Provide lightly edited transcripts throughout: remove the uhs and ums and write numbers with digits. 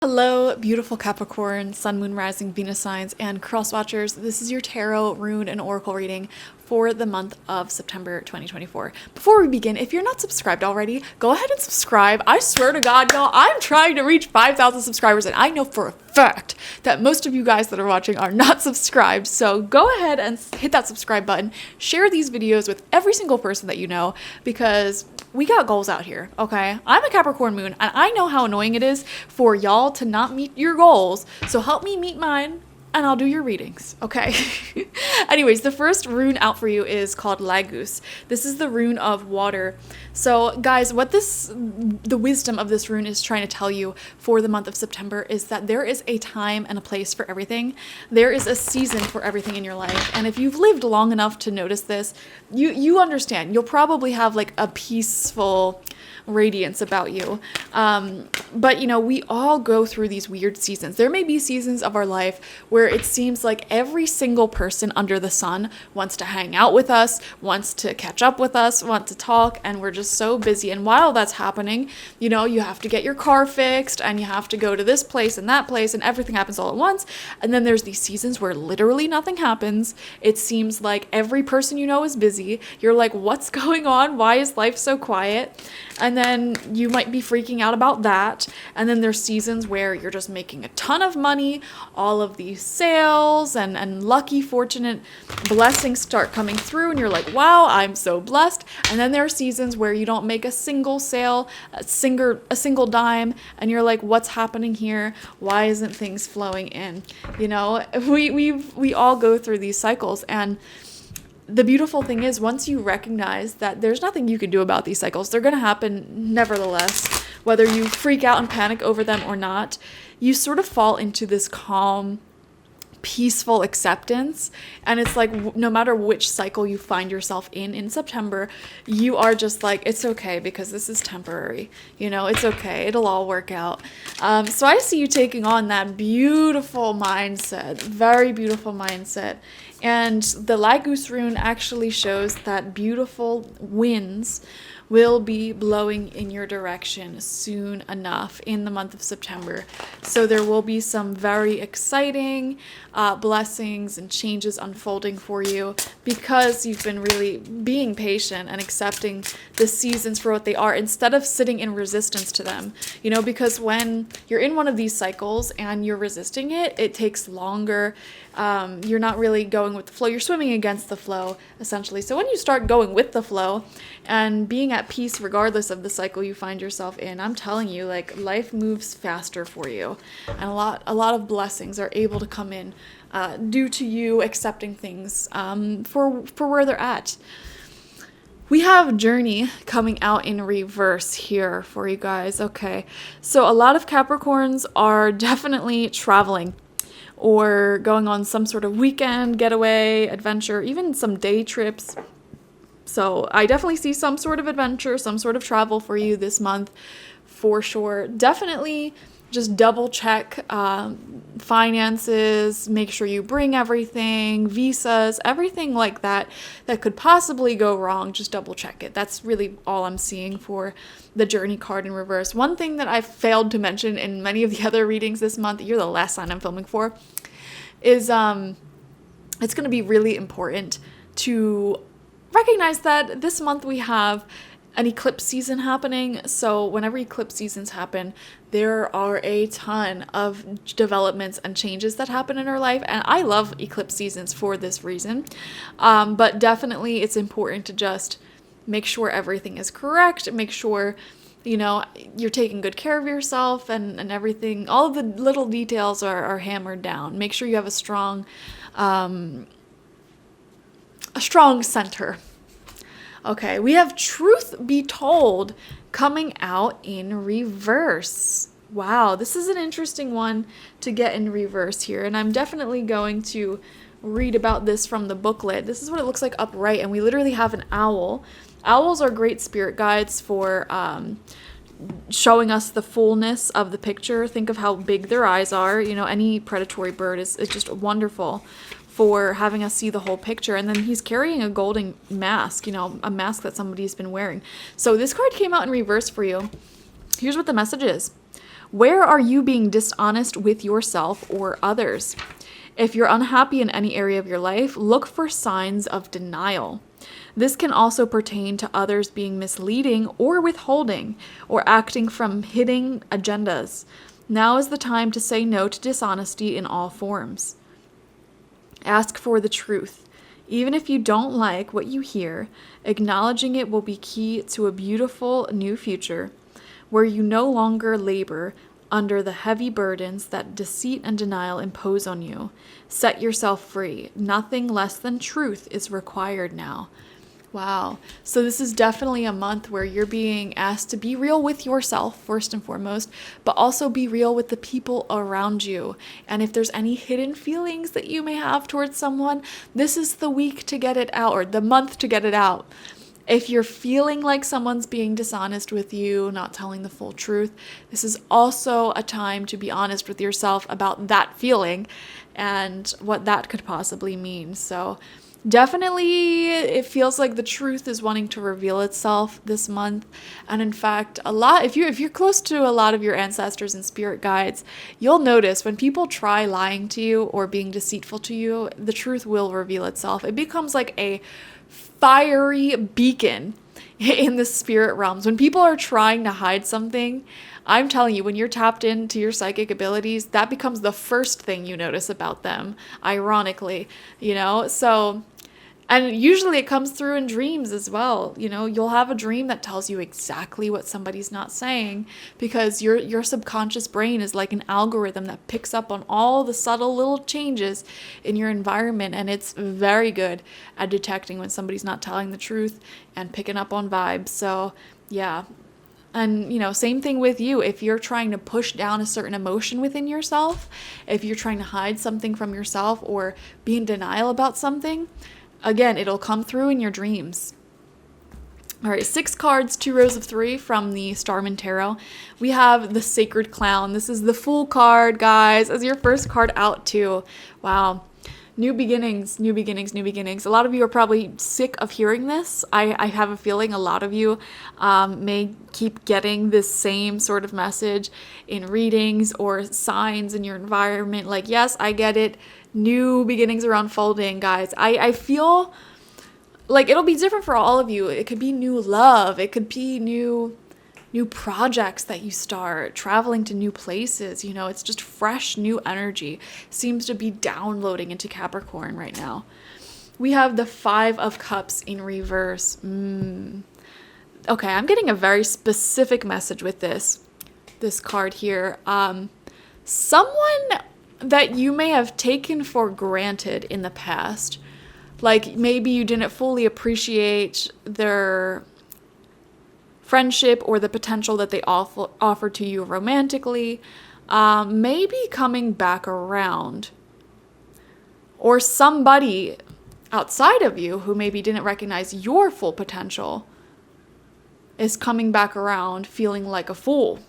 Hello, beautiful Capricorn, Sun, Moon, Rising, Venus signs, and cross watchers. This is your tarot, rune, and oracle reading for the month of September 2024. Before we begin, if you're not subscribed already, go ahead and subscribe. I swear to God, y'all, I'm trying to reach 5,000 subscribers, and I know for a fact that most of you guys that are watching are not subscribed. So go ahead and hit that subscribe button. Share these videos with every single person that you know, because we got goals out here, okay? I'm a Capricorn moon, and I know how annoying it is for y'all to not meet your goals. So help me meet mine, and I'll do your readings, okay? Anyways, the first rune out for you is called Lagus. This is the rune of water. So guys, the wisdom of this rune is trying to tell you for the month of September is that there is a time and a place for everything. There is a season for everything in your life. And if you've lived long enough to notice this, you understand. You'll probably have like a peaceful radiance about you. But you know, we all go through these weird seasons. There may be seasons of our life where it seems like every single person under the sun wants to hang out with us, wants to catch up with us, wants to talk, and we're just so busy. And while that's happening, you know, you have to get your car fixed and you have to go to this place and that place and everything happens all at once. And then there's these seasons where literally nothing happens. It seems like every person you know is busy. You're like, what's going on? Why is life so quiet? And then you might be freaking out about that. And then there's seasons where you're just making a ton of money. All of these sales and lucky, fortunate blessings start coming through. And you're like, wow, I'm so blessed. And then there are seasons where you don't make a single sale, a single dime. And you're like, what's happening here? Why isn't things flowing in? You know, we all go through these cycles. And the beautiful thing is, once you recognize that there's nothing you can do about these cycles, they're going to happen nevertheless, whether you freak out and panic over them or not, you sort of fall into this calm, peaceful acceptance. And it's like, no matter which cycle you find yourself in September, you are just like, it's okay because this is temporary. You know, it's okay. It'll all work out. So I see you taking on that beautiful mindset, very beautiful mindset. And the Lagus rune actually shows that beautiful winds will be blowing in your direction soon enough in the month of September. So there will be some very exciting blessings and changes unfolding for you because you've been really being patient and accepting the seasons for what they are instead of sitting in resistance to them. You know, because when you're in one of these cycles and you're resisting it, it takes longer. You're not really going with the flow. You're swimming against the flow, essentially. So when you start going with the flow and being at peace regardless of the cycle you find yourself in, I'm telling you, like, life moves faster for you. And a lot of blessings are able to come in due to you accepting things for where they're at. We have Journey coming out in reverse here for you guys. Okay, so a lot of Capricorns are definitely traveling or going on some sort of weekend getaway, adventure, even some day trips. So I definitely see some sort of adventure, some sort of travel for you this month for sure. Definitely just double check finances, make sure you bring everything, visas, everything like that could possibly go wrong. Just double check it. That's really all I'm seeing for the Journey card in reverse. One thing that I failed to mention in many of the other readings this month, you're the last sign I'm filming for, is it's going to be really important to recognize that this month we have an eclipse season happening. So whenever eclipse seasons happen, there are a ton of developments and changes that happen in our life. And I love eclipse seasons for this reason. But definitely it's important to just make sure everything is correct. Make sure, you know, you're taking good care of yourself and everything. All of the little details are hammered down. Make sure you have a strong center. Okay, we have Truth Be Told coming out in reverse. Wow, this is an interesting one to get in reverse here, and I'm definitely going to read about this from the booklet. This is what it looks like upright, and we literally have an owl. Owls are great spirit guides for showing us the fullness of the picture. Think of how big their eyes are. You know, any predatory bird is just wonderful for having us see the whole picture. And then he's carrying a golden mask, you know, a mask that somebody's been wearing. So this card came out in reverse for you. Here's what the message is. Where are you being dishonest with yourself or others? If you're unhappy in any area of your life, look for signs of denial. This can also pertain to others being misleading or withholding or acting from hidden agendas. Now is the time to say no to dishonesty in all forms. Ask for the truth. Even if you don't like what you hear, acknowledging it will be key to a beautiful new future where you no longer labor under the heavy burdens that deceit and denial impose on you. Set yourself free. Nothing less than truth is required now. Wow. So this is definitely a month where you're being asked to be real with yourself, first and foremost, but also be real with the people around you. And if there's any hidden feelings that you may have towards someone, this is the week to get it out, or the month to get it out. If you're feeling like someone's being dishonest with you, not telling the full truth, this is also a time to be honest with yourself about that feeling and what that could possibly mean. So definitely, it feels like the truth is wanting to reveal itself this month. And in fact, if you're close to a lot of your ancestors and spirit guides, you'll notice when people try lying to you or being deceitful to you, the truth will reveal itself. It becomes like a fiery beacon in the spirit realms. When people are trying to hide something, I'm telling you, when you're tapped into your psychic abilities, that becomes the first thing you notice about them, ironically, so, and usually it comes through in dreams as well. You'll have a dream that tells you exactly what somebody's not saying, because your subconscious brain is like an algorithm that picks up on all the subtle little changes in your environment, and it's very good at detecting when somebody's not telling the truth and picking up on vibes. So yeah. And, same thing with you. If you're trying to push down a certain emotion within yourself, if you're trying to hide something from yourself or be in denial about something, again, it'll come through in your dreams. All right, 6 cards, 2 rows of 3 from the Starman Tarot. We have the Sacred Clown. This is the Fool card, guys, as your first card out too. Wow. New beginnings, new beginnings, new beginnings. A lot of you are probably sick of hearing this. I have a feeling a lot of you may keep getting this same sort of message in readings or signs in your environment. Like, yes, I get it. New beginnings are unfolding, guys. I feel like it'll be different for all of you. It could be new love. It could be new projects that you start, traveling to new places. It's just fresh, new energy seems to be downloading into Capricorn right now. We have the 5 of Cups in reverse. Okay, I'm getting a very specific message with this card here. Someone that you may have taken for granted in the past, like maybe you didn't fully appreciate their friendship or the potential that they offer to you romantically, maybe coming back around. Or somebody outside of you who maybe didn't recognize your full potential is coming back around feeling like a fool.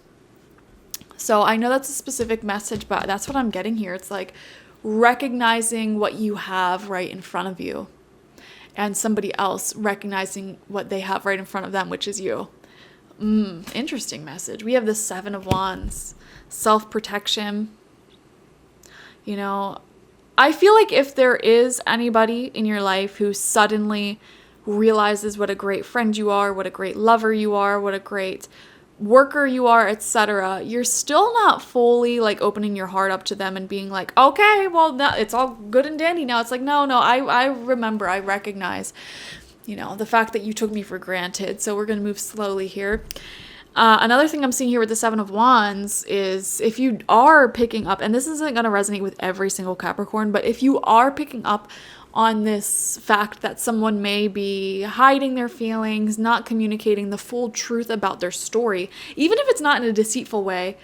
So I know that's a specific message, but that's what I'm getting here. It's like recognizing what you have right in front of you and somebody else recognizing what they have right in front of them, which is you. Interesting message. We have the 7 of Wands, self-protection. I feel like if there is anybody in your life who suddenly realizes what a great friend you are, what a great lover you are, what a great worker you are, etc., you're still not fully like opening your heart up to them and being like, okay, well, it's all good and dandy now. It's like, no, I remember, I recognize the fact that you took me for granted. So we're going to move slowly here. Another thing I'm seeing here with the 7 of Wands is if you are picking up, and this isn't going to resonate with every single Capricorn, but if you are picking up on this fact that someone may be hiding their feelings, not communicating the full truth about their story, even if it's not in a deceitful way,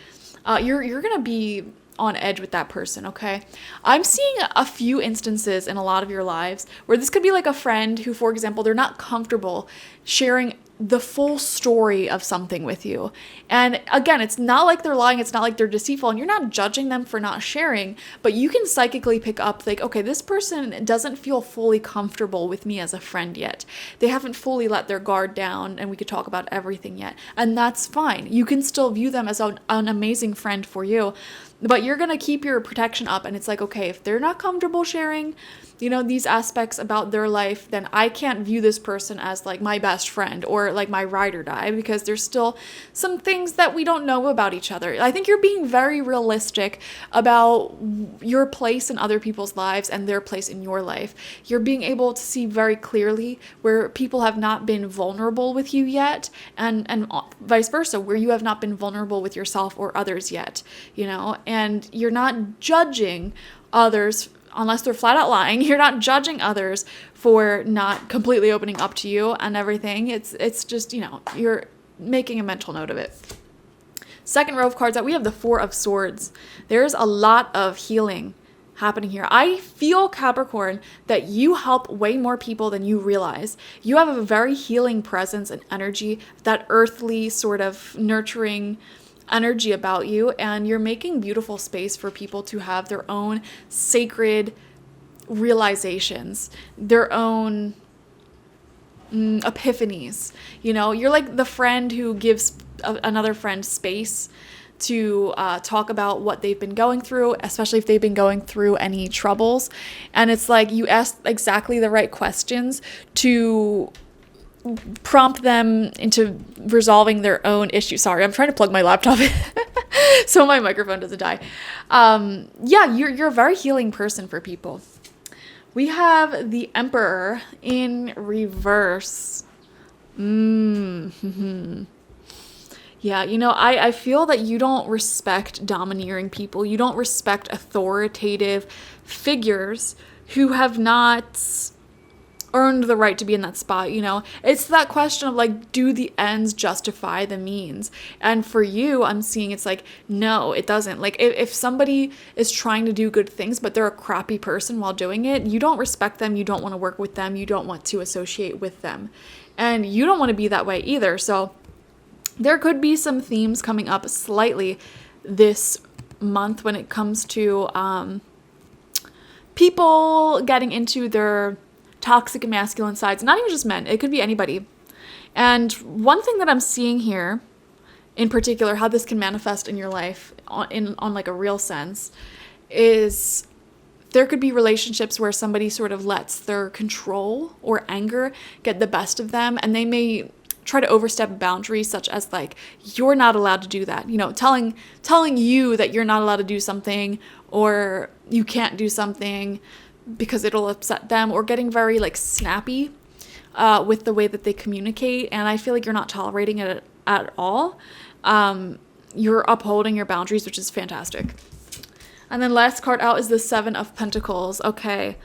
you're going to be on edge with that person, okay? I'm seeing a few instances in a lot of your lives where this could be like a friend who, for example, they're not comfortable sharing the full story of something with you. And again, it's not like they're lying, it's not like they're deceitful, and you're not judging them for not sharing, but you can psychically pick up like, okay, this person doesn't feel fully comfortable with me as a friend yet. They haven't fully let their guard down and we could talk about everything yet. And that's fine. You can still view them as an amazing friend for you, but you're going to keep your protection up. And it's like, okay, if they're not comfortable sharing, these aspects about their life, then I can't view this person as like my best friend or like my ride or die, because there's still some things that we don't know about each other. I think you're being very realistic about your place in other people's lives and their place in your life. You're being able to see very clearly where people have not been vulnerable with you yet, and vice versa, where you have not been vulnerable with yourself or others yet, and you're not judging others. Unless they're flat out lying, you're not judging others for not completely opening up to you and everything. It's just, you're making a mental note of it. Second row of cards out, we have the Four of Swords. There's a lot of healing happening here. I feel, Capricorn, that you help way more people than you realize. You have a very healing presence and energy, that earthly sort of nurturing energy about you, and you're making beautiful space for people to have their own sacred realizations, their own epiphanies. You're like the friend who gives another friend space to talk about what they've been going through, especially if they've been going through any troubles. And it's like you ask exactly the right questions to prompt them into resolving their own issues. Sorry, I'm trying to plug my laptop in so my microphone doesn't die. You're a very healing person for people. We have the Emperor in reverse. Yeah, I feel that you don't respect domineering people. You don't respect authoritative figures who have not earned the right to be in that spot. It's that question of like, do the ends justify the means? And for you, I'm seeing it's like, no, it doesn't. Like if somebody is trying to do good things, but they're a crappy person while doing it, you don't respect them. You don't want to work with them. You don't want to associate with them. And you don't want to be that way either. So there could be some themes coming up slightly this month when it comes to people getting into their toxic masculine sides, not even just men, it could be anybody. And one thing that I'm seeing here in particular, how this can manifest in your life on like a real sense, is there could be relationships where somebody sort of lets their control or anger get the best of them, and they may try to overstep boundaries such as like, you're not allowed to do that, telling you that you're not allowed to do something or you can't do something because it'll upset them, or getting very like snappy with the way that they communicate. And I feel like you're not tolerating it at all. You're upholding your boundaries, which is fantastic. And then last card out is the Seven of Pentacles. Okay,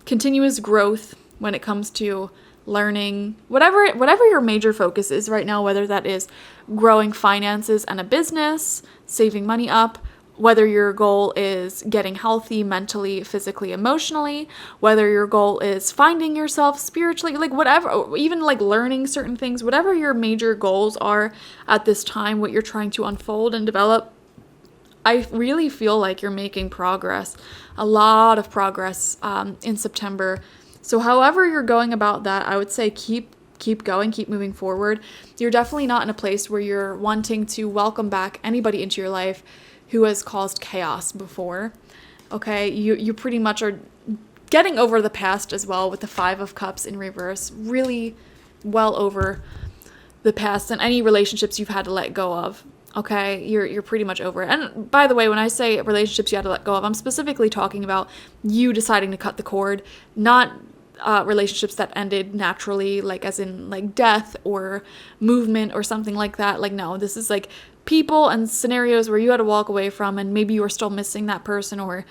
continuous growth when it comes to learning, whatever your major focus is right now, whether that is growing finances and a business, saving money up, whether your goal is getting healthy mentally, physically, emotionally, whether your goal is finding yourself spiritually, like whatever, even like learning certain things, whatever your major goals are at this time, what you're trying to unfold and develop, I really feel like you're making progress, a lot of progress in September. So however you're going about that, I would say keep going, keep moving forward. You're definitely not in a place where you're wanting to welcome back anybody into your life who has caused chaos before. Okay, you pretty much are getting over the past as well with the Five of Cups in reverse, really well over the past and any relationships you've had to let go of. Okay, you're pretty much over it. And by the way, when I say relationships you had to let go of, I'm specifically talking about you deciding to cut the cord, not relationships that ended naturally, like as in like death or movement or something like that. Like, no, this is like people and scenarios where you had to walk away from, and maybe you were still missing that person or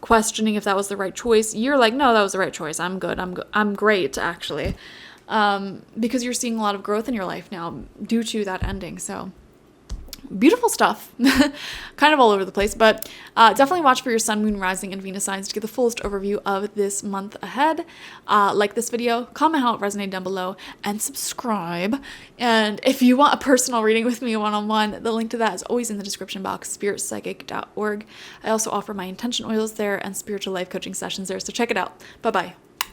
questioning if that was the right choice. You're like, no, that was the right choice. I'm good. I'm great, actually. Because you're seeing a lot of growth in your life now due to that ending. So beautiful stuff. Kind of all over the place, but definitely watch for your sun, moon, rising, and Venus signs to get the fullest overview of this month ahead. Like this video, comment how it resonated down below, and subscribe. And if you want a personal reading with me one-on-one, the link to that is always in the description box, spiritpsychic.org. I also offer my intention oils there and spiritual life coaching sessions there, so check it out. Bye-bye.